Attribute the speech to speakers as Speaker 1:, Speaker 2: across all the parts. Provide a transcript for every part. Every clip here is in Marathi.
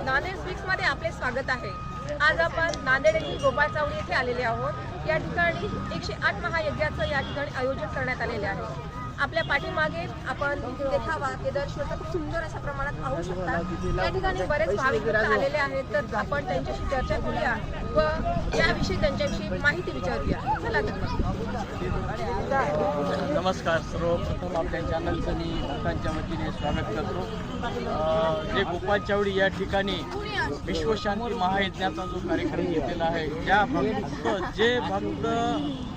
Speaker 1: नांदेड स्पीक्स मध्ये आपले स्वागत आहे। आज आपण नांदेड येथील गोपाळ चावडी येथे आलेले आहोत। या ठिकाणी 108 महायज्ञाचं या ठिकाणी आयोजन करण्यात आलेले आहे। आपल्या पाठीमागे आपण इथे देखावा ते दर्शवता खूप सुंदर अशा प्रमाणात पाहू शकता। या ठिकाणी बरेच भाविक भक्त आलेले आहेत, तर आपण त्यांच्याशी चर्चा करूया व याविषयी त्यांच्याविषयी माहिती विचारूया। चला
Speaker 2: नमस्कार, सर्वप्रथम आपल्या चॅनलचं मी भक्तांच्या वतीने स्वागत करतो। जे गोपाळ चावडी या ठिकाणी विश्वशांती महायज्ञाचा जो कार्यक्रम घेतलेला आहे, जे भक्त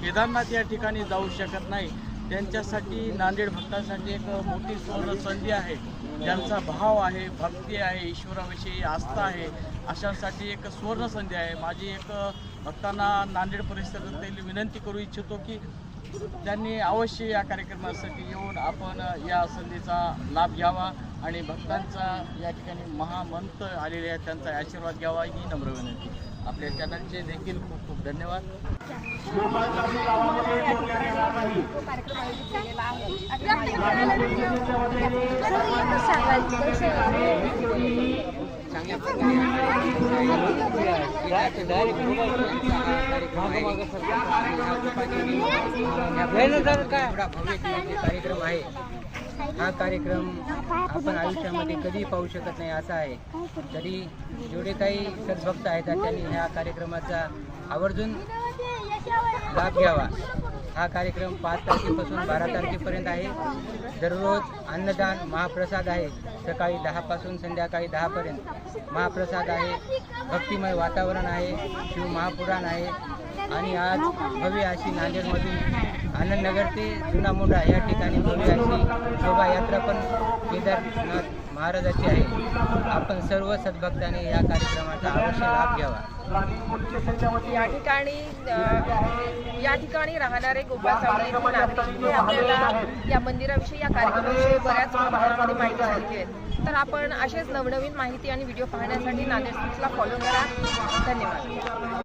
Speaker 2: केदारनाथ या ठिकाणी जाऊ शकत नाही त्यांच्यासाठी नांदेड भक्तांसाठी एक मोठी सुवर्ण संधी आहे। ज्यांचा भाव आहे, भक्ती आहे, ईश्वराविषयी आस्था आहे, अशांसाठी एक सुवर्ण संधी आहे। माझी एक भक्तांना नांदेड परिसरातील विनंती करू इच्छितो की त्यांनी अवश्य या कार्यक्रमासाठी येऊन आपण या संधीचा लाभ घ्यावा आणि भक्तांचा या ठिकाणी महामंत आलेले आहेत त्यांचा आशीर्वाद घ्यावा ही नम्र विनंती। आपल्या चॅनलचे देखील खूप खूप धन्यवाद।
Speaker 3: कार्यक्रम आहे हा कार्यक्रम आपण आयुष्यामध्ये कधी पाहू शकत नाही असा आहे। तरी जेवढे काही सद्भक्त आहेत त्यांनी ह्या कार्यक्रमाचा आवर्जून लाभ घ्यावा। हा कार्यक्रम 5 तारखेपासून 12 तारखेपर्यंत आहे। दररोज अन्नदान महाप्रसाद आहे। सकाळी 10 पासून संध्याकाळी 10 पर्यंत महाप्रसाद आहे। भक्तिमय वातावरण आहे। शिव महापुराण आहे। आणि आज भव्य अशी नांदेडमधून आनंदनगर ते जुना मोंढा या ठिकाणी भव्य अशी शोभायात्रा पण केदारनाथ महाराजाची आहे। आपण सर्व सद्भक्तांनी या कार्यक्रमाचा अवश्य लाभ घ्यावा।
Speaker 1: या ठिकाणी राहणारे गोपाळ चावडी येथील नागरिक हे आपल्याला या मंदिराविषयी या कार्यक्रमाविषयी बऱ्याच प्रमाणामध्ये माहिती झालेली आहे। तर आपण असेच नवनवीन माहिती आणि व्हिडिओ पाहण्यासाठी नांदेड स्पीक्सला फॉलो करा। धन्यवाद।